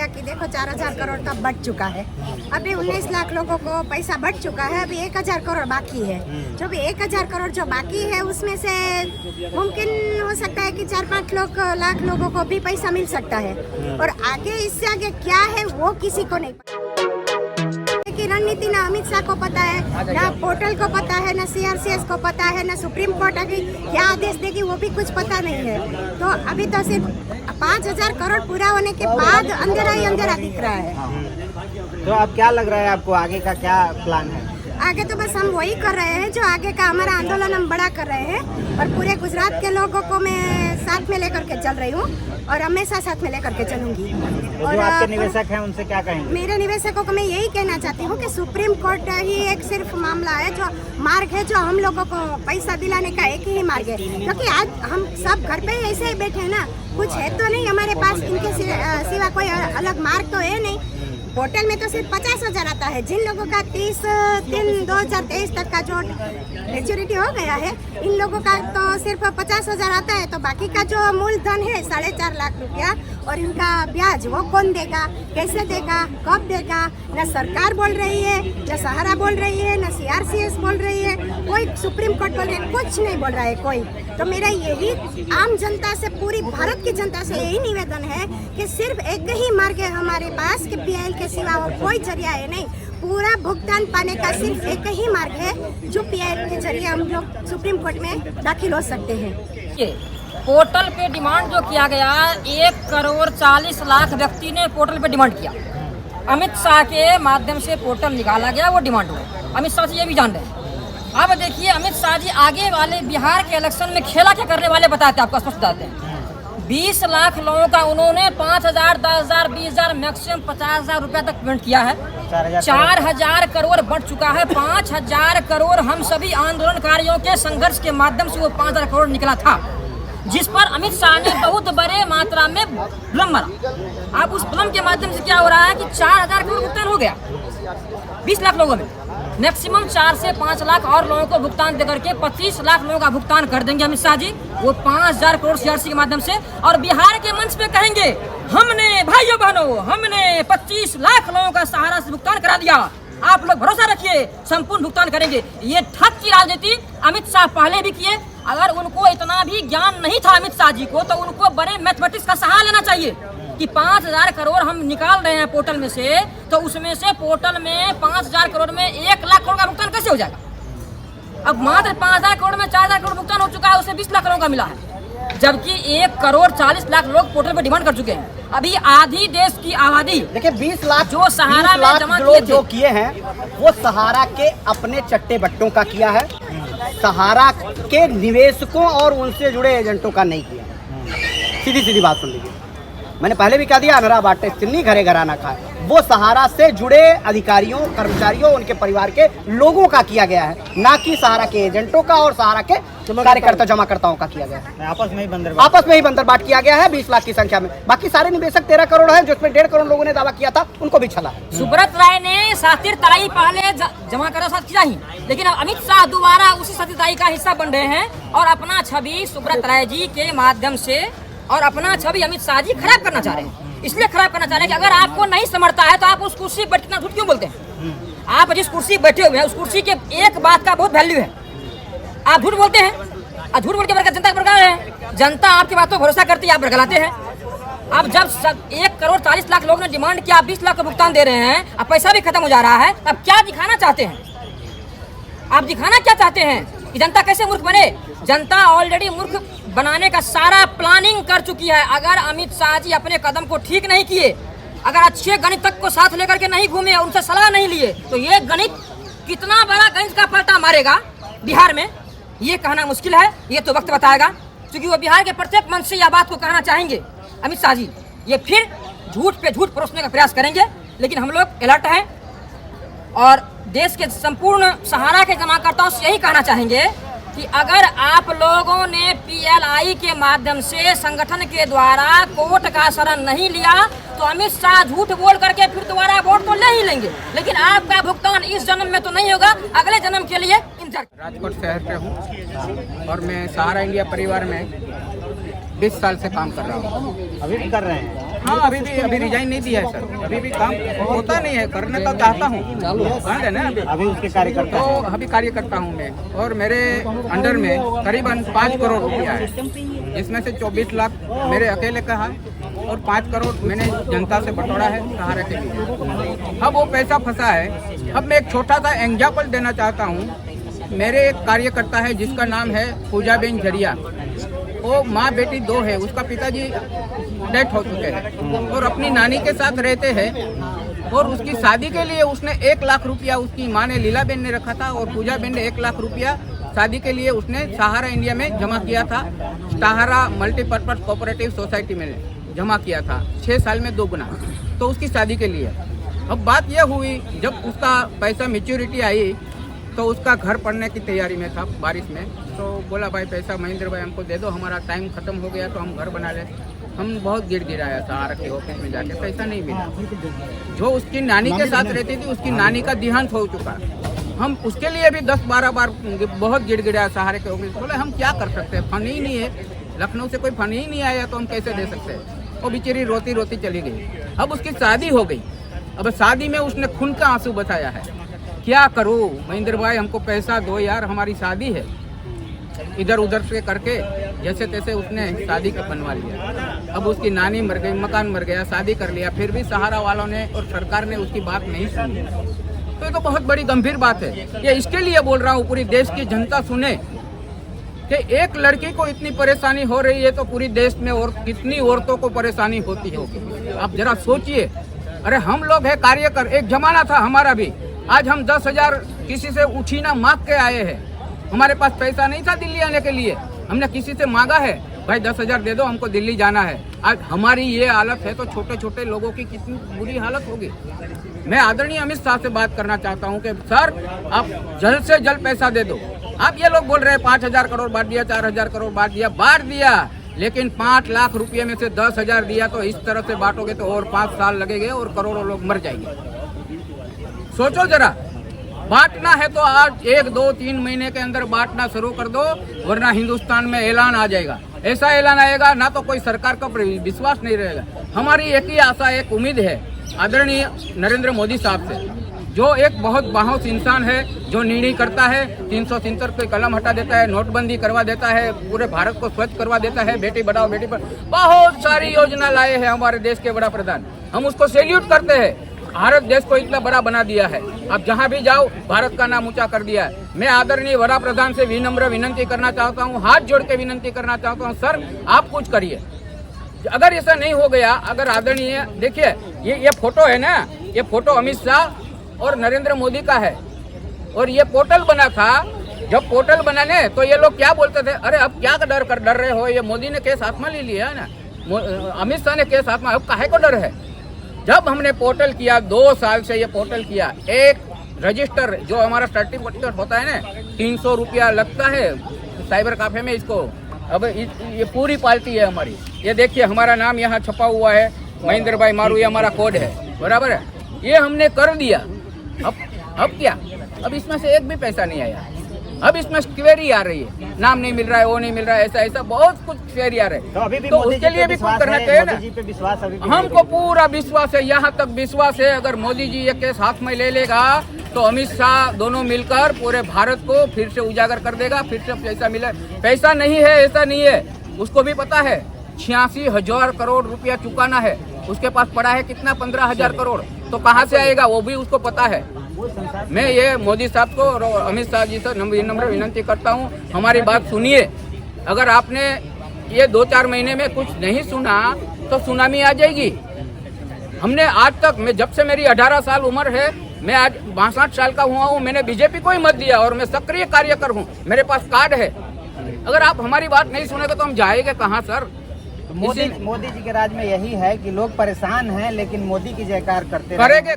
गया कि देखो 4000 करोड़ का बढ़ चुका है। अभी 19 लाख लोगों को पैसा बढ़ चुका है, अभी 1000 करोड़ बाकी है। जो भी 1000 करोड़ जो बाकी है उसमें से मुमकिन हो सकता है कि 4-5 लाख लोगों को भी पैसा मिल सकता है। और आगे इससे आगे क्या है वो किसी को नहीं पता की रणनीति ना अमित शाह को पता है, ना पोर्टल को पता है, ना CRCS को पता है, ना सुप्रीम कोर्ट आगे क्या आदेश देगी वो भी कुछ पता नहीं है। तो अभी तो सिर्फ 5000 करोड़ पूरा होने के बाद अंधेरा ही अंधेरा दिख रहा है। तो अब क्या लग रहा है आपको, आगे का क्या प्लान है? आगे तो बस हम वही कर रहे हैं जो आगे का हमारा आंदोलन हम बड़ा कर रहे हैं और पूरे गुजरात के लोगों को मैं साथ में लेकर के चल रही हूँ और हमेशा साथ में लेकर के चलूंगी। तो जो आपके निवेशक हैं उनसे क्या कहेंगे? मेरे निवेशकों को मैं यही कहना चाहती हूँ कि सुप्रीम कोर्ट ही एक सिर्फ मामला है, जो मार्ग है जो हम लोगों को पैसा दिलाने का एक ही मार्ग है। क्योंकि आज हम सब घर पे ही ऐसे ही बैठे हैं ना, कुछ है तो नहीं हमारे पास, इनके सिवा कोई अलग मार्ग तो है नहीं। पोर्टल में तो सिर्फ 50,000 आता है। जिन लोगों का 30/3/2023 तक का जो मेच्योरिटी हो गया है, इन लोगों का तो सिर्फ 50,000 आता है। तो बाकी का जो मूलधन है 4.5 लाख रुपया और इनका ब्याज वो कौन देगा, कैसे देगा, कब देगा? न सरकार बोल रही है, न सहारा बोल रही है, न CRCS बोल रही है, कोई सुप्रीम कोर्ट बोल रही है, कुछ नहीं बोल रहा है कोई। तो मेरा यही आम जनता से, पूरी भारत की जनता से यही निवेदन है कि सिर्फ एक ही मार्ग है हमारे पास कि PIL के सिवा और कोई जरिया है नहीं। पूरा भुगतान पाने का सिर्फ एक ही मार्ग है जो PIL के जरिए हम लोग सुप्रीम कोर्ट में दाखिल हो सकते हैं। पोर्टल पे डिमांड जो किया गया, 1,40,00,000 व्यक्ति ने पोर्टल पे डिमांड किया। अमित शाह के माध्यम से पोर्टल निकाला गया, वो डिमांड हुआ। अमित शाह जी ये भी जान रहे हैं। अब देखिए अमित शाह जी आगे वाले बिहार के इलेक्शन में खेला क्या करने वाले बताते हैं, आपको स्पष्ट बताते हैं। 20 लाख लोगों का उन्होंने 5,000, 10,000, 20,000, मैक्सिमम 50,000 रुपया तक पेमेंट किया है। 4,000 करोड़ बढ़ चुका है। 5,000 करोड़ हम सभी आंदोलनकारियों के संघर्ष के माध्यम से वो 5,000 करोड़ निकला था, जिस पर अमित शाह ने बहुत बड़े मात्रा में फिल्म मारा। अब उस फिल्म के माध्यम से क्या हो रहा है कि 4,000 करोड़ भुगतान हो गया 20 लाख लोगों में। मैक्सिमम 4 से 5 लाख और लोगों को भुगतान देकर के 25 लाख लोगों का भुगतान कर देंगे अमित शाह जी, वो 5,000 करोड़ CRC के माध्यम से। और बिहार के मंच पे कहेंगे हमने भाइयों बहनों, हमने 25 लाख लोगों का सहारा से भुगतान करा दिया, आप लोग भरोसा रखिए संपूर्ण भुगतान करेंगे। ये ठग की राजनीति अमित शाह पहले भी किए। अगर उनको इतना भी ज्ञान नहीं था अमित शाह जी को, तो उनको बड़े मैथमेटिक्स का सहारा लेना चाहिए कि 5,000 करोड़ हम निकाल रहे हैं पोर्टल में से, तो उसमें से पोर्टल में 5,000 करोड़ में 1 लाख करोड़ का भुगतान कैसे हो जाएगा? अब मात्र 5,000 करोड़ में 4,000 करोड़ भुगतान हो चुका है, उसे 20 लाख करोड़ का मिला है, जबकि 1,40,00,000 लोग पोर्टल पर डिमांड कर चुके हैं। अभी आधी देश की आबादी, देखिए 20 लाख जो सहारा में जमा जो किए हैं वो सहारा के अपने चट्टे बट्टों का किया है, सहारा के निवेशकों और उनसे जुड़े एजेंटों का नहीं किया। सीधी सीधी बात सुन लीजिए, मैंने पहले भी कह दिया, अनरा बाटे चिन्नी घरे घराना खाए। वो सहारा से जुड़े अधिकारियों, कर्मचारियों, उनके परिवार के लोगों का किया गया है, ना कि सहारा के एजेंटों का और सहारा के कार्यकर्ता जमाकर्ताओं का किया गया है। आपस में ही बंदरबाट किया गया है 20 लाख की संख्या में। बाकी सारे निवेशक 13 करोड़ है, जिसमें 1.5 करोड़ लोगों ने दावा किया था, उनको भी छला। सुब्रत राय ने सातिर तराई पहले जमा करा साथ किया ही, लेकिन अमित शाह दोबारा उसी सातिर तराई का हिस्सा बन रहे हैं और अपना छवि सुब्रत राय जी के माध्यम से और अपना छवि अमित शाह जी खराब करना चाह रहे हैं। इसलिए खराब करना चाह रहे हैं कि अगर आपको नहीं समझता है तो आप उस कुर्सी पर इतना झूठ क्यों बोलते हैं? आप जिस कुर्सी बैठे हुए हैं उस कुर्सी के एक बात का बहुत वैल्यू है, आप झूठ बोलते हैं और झूठ बोल के जनता को भड़का रहे हैं। जनता आपकी बातों पर भरोसा करती है, आप भड़काते हैं। अब जब 1,40,00,000 लोगों ने डिमांड किया, 20 लाख का भुगतान दे रहे हैं, अब पैसा भी खत्म हो जा रहा है, अब क्या दिखाना चाहते हैं? आप दिखाना क्या चाहते हैं कि जनता कैसे मूर्ख बने? जनता ऑलरेडी मूर्ख बनाने का सारा प्लानिंग कर चुकी है। अगर अमित शाह जी अपने कदम को ठीक नहीं किए, अगर अच्छे गणितज्ञ को साथ लेकर के नहीं घूमे और उनसे सलाह नहीं लिए, तो ये गणित कितना बड़ा गणित का पलटा मारेगा बिहार में, ये कहना मुश्किल है। ये तो वक्त बताएगा, क्योंकि वो बिहार के प्रत्येक मंच से यह बात को कहना चाहेंगे अमित शाह जी। ये फिर झूठ पे झूठ परोसने का प्रयास करेंगे, लेकिन हम लोग अलर्ट हैं और देश के संपूर्ण सहारा के जमाकर्ताओं से यही कहना चाहेंगे कि अगर आप लोगों ने PLI के माध्यम से संगठन के द्वारा कोर्ट का शरण नहीं लिया, तो अमित शाह झूठ बोल करके फिर दोबारा वोट तो ले ही लेंगे, लेकिन आपका भुगतान इस जन्म में तो नहीं होगा, अगले जन्म के लिए इंतजार। राजकोट शहर पे हूँ और मैं सहारा इंडिया परिवार में 20 साल से काम कर रहा हूँ। अभी भी कर रहे हैं? हाँ अभी रिजाइन नहीं दिया है सर, अभी भी काम होता नहीं है, करने का चाहता हूँ, है ना अभी उसके कार्यकर्ता तो अभी कार्य करता हूँ मैं, और मेरे अंडर में करीबन 5 करोड़ रुपया है, जिसमें से 24 लाख मेरे अकेले का है और 5 करोड़ मैंने जनता से बटोरा है सहारा के लिए। अब वो पैसा फंसा है। अब मैं एक छोटा सा एग्जाम्पल देना चाहता हूँ। मेरे एक कार्यकर्ता है जिसका नाम है पूजाबेन झरिया, वो माँ बेटी 2 है, उसका पिताजी डेथ हो चुके हैं और अपनी नानी के साथ रहते हैं, और उसकी शादी के लिए उसने 1 लाख रुपया उसकी माँ ने लीलाबेन ने रखा था और पूजाबेन ने 1 लाख रुपया शादी के लिए उसने सहारा इंडिया में जमा किया था, सहारा मल्टीपर्पज कोऑपरेटिव सोसाइटी में जमा किया था 6 साल में 2 गुना, तो उसकी शादी के लिए। अब बात यह हुई जब उसका पैसा मैच्योरिटी आई तो उसका घर पड़ने की तैयारी में था बारिश में, तो बोला भाई पैसा महेंद्र भाई हमको दे दो, हमारा टाइम खत्म हो गया तो हम घर बना ले। हम बहुत गिड़गिड़ाया सहारा के ऑफिस में जाके, पैसा नहीं मिला। जो उसकी नानी के साथ रहती थी उसकी नानी का देहांत हो चुका, हम उसके लिए भी 10-12 बार बहुत गिड़गिड़ाया सहारे के ऑफिस। बोले हम क्या कर सकते हैं, फंड ही नहीं है, लखनऊ से कोई फंड ही नहीं आया तो हम कैसे दे सकते हैं। वो बेचारी रोती रोती चली गई। अब उसकी शादी हो गई, अब शादी में उसने खून का आंसू बचाया है। क्या करूं महेंद्र भाई, हमको पैसा दो यार, हमारी शादी है। इधर उधर से करके जैसे तैसे उसने शादी का बनवा लिया। अब उसकी नानी मर गई, मकान मर गया, शादी कर लिया, फिर भी सहारा वालों ने और सरकार ने उसकी बात नहीं सुनी। तो ये तो बहुत बड़ी गंभीर बात है। ये इसके लिए बोल रहा हूँ पूरी देश की जनता सुने कि एक लड़की को इतनी परेशानी हो रही है तो पूरी देश में और कितनी औरतों को परेशानी होती होगी। आप जरा सोचिए। अरे हम लोग है कार्यकर, एक जमाना था हमारा भी। आज हम 10,000 किसी से उछीना मांग के आए हैं। हमारे पास पैसा नहीं था दिल्ली आने के लिए, हमने किसी से मांगा है भाई 10,000 दे दो, हमको दिल्ली जाना है। आज हमारी ये हालत है तो छोटे छोटे लोगों की कितनी बुरी हालत होगी। मैं आदरणीय अमित शाह से बात करना चाहता हूँ कि सर आप जल्द से जल्द पैसा दे दो। आप ये लोग बोल रहे हैं 5,000 करोड़ बांट दिया, 4,000 करोड़ बांट दिया, लेकिन 5 लाख रुपये में से 10,000 दिया, तो इस तरह से बांटोगे तो और 5 साल लगेंगे और करोड़ों लोग मर जाएंगे। सोचो जरा, बांटना है तो आज 1, 2, 3 महीने के अंदर बांटना शुरू कर दो, वरना हिंदुस्तान में ऐलान आ जाएगा। ऐसा ऐलान आएगा ना तो कोई सरकार का विश्वास नहीं रहेगा। हमारी एक ही आशा, एक उम्मीद है आदरणीय नरेंद्र मोदी साहब से, जो एक बहुत बाहोश इंसान है, जो निर्णय करता है, 370 पे कलम हटा देता है, नोटबंदी करवा देता है, पूरे भारत को स्वच्छ करवा देता है, बेटी बढ़ाओ बेटी पढ़ाओ, बहुत सारी योजना लाए हैं हमारे देश के बड़ा प्रधान। हम उसको सैल्यूट करते हैं। भारत देश को इतना बड़ा बना दिया है, अब जहां भी जाओ भारत का नाम ऊंचा कर दिया है। मैं आदरणीय वड़ा प्रधान से विनम्र विनंती करना चाहता हूं, हाथ जोड़ के विनंती करना चाहता हूं, सर आप कुछ करिए। अगर ऐसा नहीं हो गया, अगर आदरणीय देखिए ये फोटो है ना, ये फोटो अमित शाह और नरेंद्र मोदी का है, और ये पोर्टल बना था। जब पोर्टल बनाने तो ये लोग क्या बोलते थे, अरे अब क्या डर रहे हो, ये मोदी ने केस हाथ में ले लिया है ना, अमित शाह ने केस हाथ में, अब काहे को डर है। जब हमने पोर्टल किया, 2 साल से ये पोर्टल किया, एक रजिस्टर जो हमारा सर्टिफिकेट होता है ना, 300 रुपया लगता है साइबर कैफे में इसको। अब ये पूरी पार्टी है हमारी, ये देखिए हमारा नाम यहाँ छपा हुआ है, महेंद्र भाई मारू, ये हमारा कोड है, बराबर है। ये हमने कर दिया। अब क्या, अब इसमें से एक भी पैसा नहीं आया। अब इसमें क्वेरी आ रही है, नाम नहीं मिल रहा है, वो नहीं मिल रहा है, ऐसा बहुत कुछ क्वेरी आ रहा है। तो अभी भी तो उसके लिए भी कुछ करना चाहिए ना। हमको पूरा विश्वास है, यहाँ तक विश्वास है, अगर मोदी जी ये केस हाथ में ले लेगा तो अमित शाह दोनों मिलकर पूरे भारत को फिर से उजागर कर देगा, फिर से पैसा मिले। पैसा नहीं है ऐसा नहीं है, उसको भी पता है 86,000 करोड़ रुपया चुकाना है, उसके पास पड़ा है कितना 15,000 करोड़, तो कहाँ से आएगा वो भी उसको पता है। मैं ये मोदी साहब को और अमित शाह जी से नम्र विनंती करता हूँ, हमारी बात सुनिए। अगर आपने ये 2-4 महीने में कुछ नहीं सुना तो सुनामी आ जाएगी। हमने आज तक, मैं जब से मेरी 18 साल उम्र है, मैं आज 62 साल का हुआ हूँ, मैंने बीजेपी को ही मत दिया और मैं सक्रिय कार्यकर हूँ, मेरे पास कार्ड है। अगर आप हमारी बात नहीं सुनेंगे तो हम जाएंगे कहाँ सर। मोदी जी के राज में यही है कि लोग परेशान हैं लेकिन मोदी की जयकार करते करेंगे।